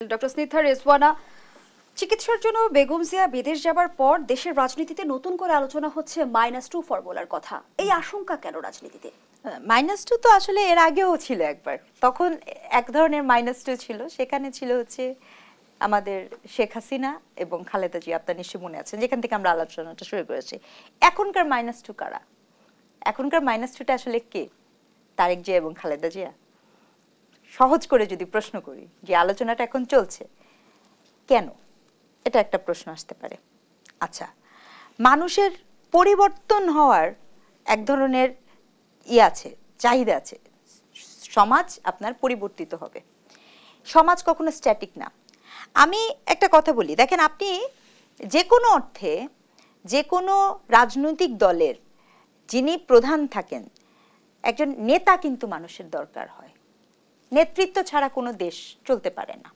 Doctor Snigdha Rezwana, চিকিৎসার জন্য বেগম জিয়া বিদেশ যাবার পর দেশের রাজনীতিতে নতুন করে আলোচনা হচ্ছে -2 ফর্মুলার কথা। এই আশঙ্কা কেন রাজনীতিতে? -2 তো আসলে এর আগেও ছিল একবার, তখন এক ধরনের -2 ছিল, সেখানে ছিল হচ্ছে আমাদের শেখ হাসিনা এবং খালেদা জিয়া, আপনার নিশ্চয়ই মনে আছেন, যেখান থেকে আমরা আলোচনাটা শুরু করেছি। এখনকার -2 কারা? এখনকার -2টা আসলে কে? তারেক জিয়া এবং খালেদা জিয়া? সহজ করে যদি প্রশ্ন করি, যে আলোচনাটা এখন চলছে কেন, এটা একটা প্রশ্ন আসতে পারে। আচ্ছা, মানুষের পরিবর্তন হওয়ার এক ধরনের আছে, চাহিদা আছে। সমাজ আপনার পরিবর্তিত হবে, সমাজ কখনো স্ট্যাটিক না। আমি একটা কথা বলি, দেখেন, আপনি যে কোনো অর্থে যে কোনো রাজনৈতিক দলের যিনি প্রধান থাকেন, একজন নেতা কিন্তু মানুষের দরকার হয়। নেতৃত্ব ছাড়া কোনো দেশ চলতে পারে না।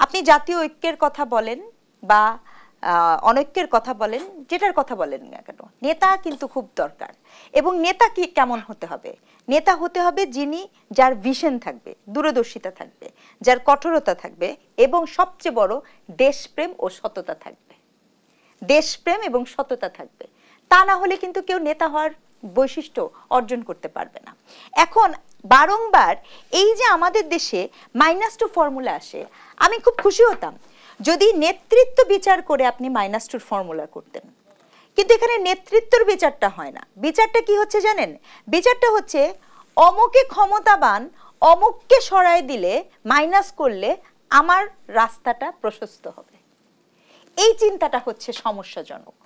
আপনি জাতীয় ঐক্যের কথা বলেন বা অনৈক্যের কথা বলেন, যেটার কথা বলেন না কেন, নেতা কিন্তু খুব দরকার। এবং নেতা কি কেমন হতে হবে? নেতা হতে হবে যিনি, যার ভিশন থাকবে, দূরদর্শিতা থাকবে, যার কঠোরতা থাকবে, এবং সবচেয়ে বড় দেশপ্রেম ও সততা থাকবে। দেশপ্রেম এবং সততা থাকবে, তা না হলে কিন্তু কেউ নেতা হওয়ার বৈশিষ্ট্য অর্জন করতে পারবে না। এখন বারংবার এই যে আমাদের দেশে -2 ফর্মুলা আসে, আমি খুব খুশি হতাম যদি নেতৃত্ব বিচার করে আপনি -2 ফর্মুলা করতেন। কিন্তু এখানে নেতৃত্বের বিচারটা হয় না। বিচারটা কি হচ্ছে জানেন? বিচারটা হচ্ছে অমুকে ক্ষমতাবান, অমুককে সরাই দিলে, মাইনাস করলে আমার রাস্তাটা প্রশস্ত হবে। এই চিন্তাটা হচ্ছে সমস্যাজনক।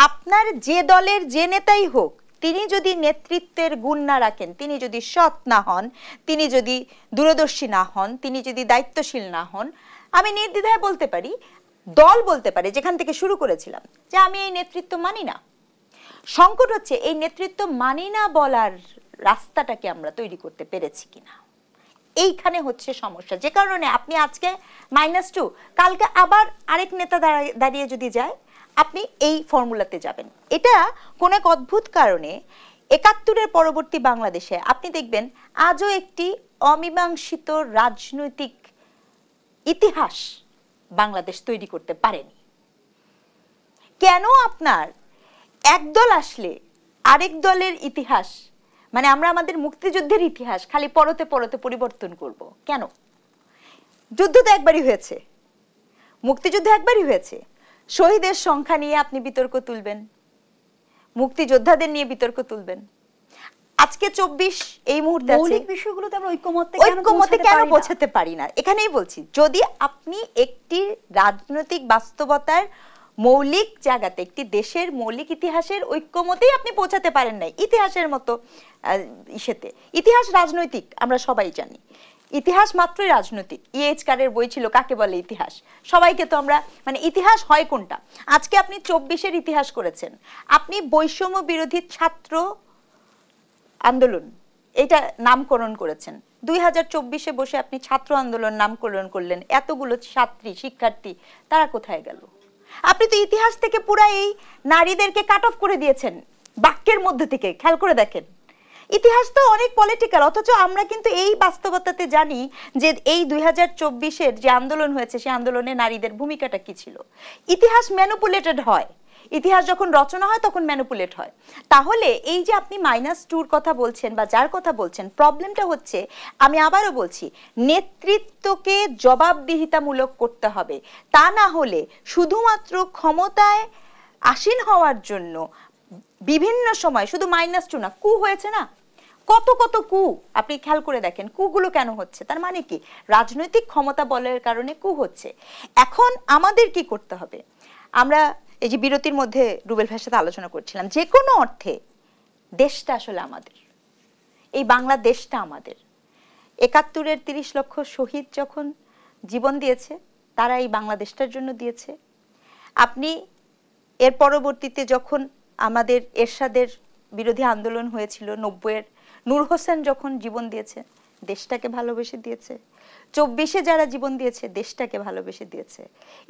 আপনার যে দলের যে নেতাই হোক, তিনি যদি নেতৃত্বের গুণ না রাখেন, তিনি যদি সৎ না হন, তিনি যদি দূরদর্শী না হন, তিনি যদি দায়িত্বশীল না হন, আমি নির্দ্বিধায় বলতে পারি, দল বলতে পারে, যেখান থেকে শুরু করেছিলাম, যে আমি এই নেতৃত্ব মানি না। সংকট হচ্ছে এই নেতৃত্ব মানি না বলার রাস্তাটাকে আমরা তৈরি করতে পেরেছি কিনা, এইখানে হচ্ছে সমস্যা। যে কারণে আপনি আজকে -2, কালকে আবার আরেক নেতা দাঁড়িয়ে যদি যায়, আপনি এই ফর্মুলাতে যাবেন। এটা কোন এক অদ্ভুত কারণে ৭১-এর পরবর্তী বাংলাদেশে আপনি দেখবেন আজও একটি অমীমাংসিত রাজনৈতিক ইতিহাস বাংলাদেশ তৈরি করতে পারেনি। কেন আপনার এক দল আসলে আরেক দলের ইতিহাস, মানে আমরা আমাদের মুক্তিযুদ্ধের ইতিহাস খালি পরতে পরতে পরিবর্তন করব কেন? যুদ্ধ তো একবারই হয়েছে, মুক্তিযুদ্ধ একবারই হয়েছে। শহীদের সংখ্যা নিয়ে আপনি বিতর্ক তুলবেন, মুক্তিযোদ্ধাদের নিয়ে বিতর্ক তুলবেন। আজকে 24 এই মুহূর্তে আছে, মৌলিক বিষয়গুলোতে আমরা ঐক্যমত্যে কেন পৌঁছাতে পারি না? এখানেই বলছি, যদি আপনি একটি রাজনৈতিক বাস্তবতার মৌলিক জায়গাতে, একটি দেশের মৌলিক ইতিহাসের ঐক্যমতেই আপনি পৌঁছাতে পারেন নাই, ইতিহাসের মতো ইসেতে, ইতিহাস রাজনৈতিক আমরা সবাই জানি, ইতিহাস মাত্রই রাজনৈতিক। ইএইচ কারের বই ছিল কাকে বলে ইতিহাস, সবাইকে তো আমরা, মানে ইতিহাস হয় কোনটা? আজকে আপনি 24-এর ইতিহাস করেছেন, আপনি বৈষম্য বিরোধী ছাত্র আন্দোলন এটা নামকরণ করেছেন, 2024-এ বসে আপনি ছাত্র আন্দোলন নামকরণ করলেন, এতগুলো ছাত্রী শিক্ষার্থী তারা কোথায় গেল? আপনি তো ইতিহাস থেকে পুরো এই নারীদেরকে কাট অফ করে দিয়েছেন বাক্যের মধ্যে থেকে, খেয়াল করে দেখেন। ইতিহাস তো অনেক পলিটিক্যাল, অথচ আমরা কিন্তু এই বাস্তবতাতে জানি যে এই 2024-এর যে আন্দোলন হয়েছে, সেই আন্দোলনে নারীদের ভূমিকাটা কি ছিল। ইতিহাস ম্যানিপুলেটেড হয়, ইতিহাস যখন রচনা হয় তখন ম্যানিপুলেট হয়। তাহলে এই যে আপনি -2-র কথা বলছেন বা যার কথা বলছেন, প্রবলেমটা হচ্ছে, আমি আবারও বলছি, নেতৃত্বকে জবাবদিহিতামূলক করতে হবে। তা না হলে শুধুমাত্র ক্ষমতায় আসীন হওয়ার জন্য বিভিন্ন সময় শুধু -2 না, কু হয়েছে না, কত কত কু আপনি খেয়াল করে দেখেন। কুগুলো কেন হচ্ছে? তার মানে কি? রাজনৈতিক ক্ষমতা বলের কারণে কু হচ্ছে। এখন আমাদের কি করতে হবে? আমরা এই যে বিরতির মধ্যে রুবেল ভাইয়ের সাথে আলোচনা করছিলাম, যে কোনো অর্থে দেশটা আসলে আমাদের, এই বাংলাদেশটা আমাদের। ৭১-এর 30 লক্ষ শহীদ যখন জীবন দিয়েছে, তারা এই বাংলাদেশটার জন্য দিয়েছে। আপনি এর পরবর্তীতে যখন আমাদের এরশাদের বিরোধী আন্দোলন হয়েছিল 90-এর, নূর হোসেন যখন জীবন দিয়েছে, দেশটাকে ভালোবেসে দিয়েছে। 24-এ যারা জীবন দিয়েছে দেশটাকে ভালোবেসে দিয়েছে।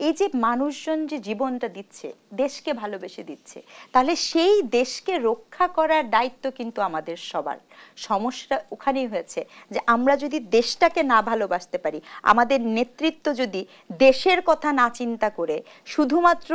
এই যে মানুষজন যে জীবনটা দিচ্ছে দেশকে ভালোবেসে দিচ্ছে, তাহলে সেই দেশকে রক্ষা করার দায়িত্ব কিন্তু আমাদের সবার। সমস্যা ওখানেই হয়েছে যে আমরা যদি দেশটাকে না ভালোবাসতে পারি, আমাদের নেতৃত্ব যদি দেশের কথা না চিন্তা করে শুধুমাত্র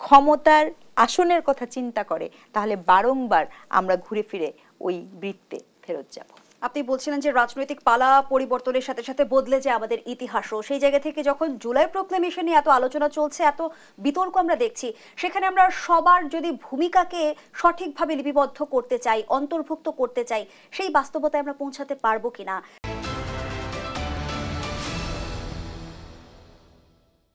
ক্ষমতার আসনের কথা চিন্তা করে, তাহলে বারংবার আমরা ঘুরে ফিরে ওই বৃত্তে ফেরত যাব। আপনি বলছিলেন যে রাজনৈতিক পালা পরিবর্তনের সাথে সাথে বদলে যায় আমাদের ইতিহাসও। সেই জায়গা থেকে যখন জুলাই প্রোক্লেমেশন নিয়ে এত আলোচনা চলছে, এত বিতর্ক আমরা দেখছি, সেখানে আমরা সবার যদি ভূমিকাকে সঠিকভাবে লিপিবদ্ধ করতে চাই, অন্তর্ভুক্ত করতে চাই, সেই বাস্তবতায় আমরা পৌঁছাতে পারবো কিনা।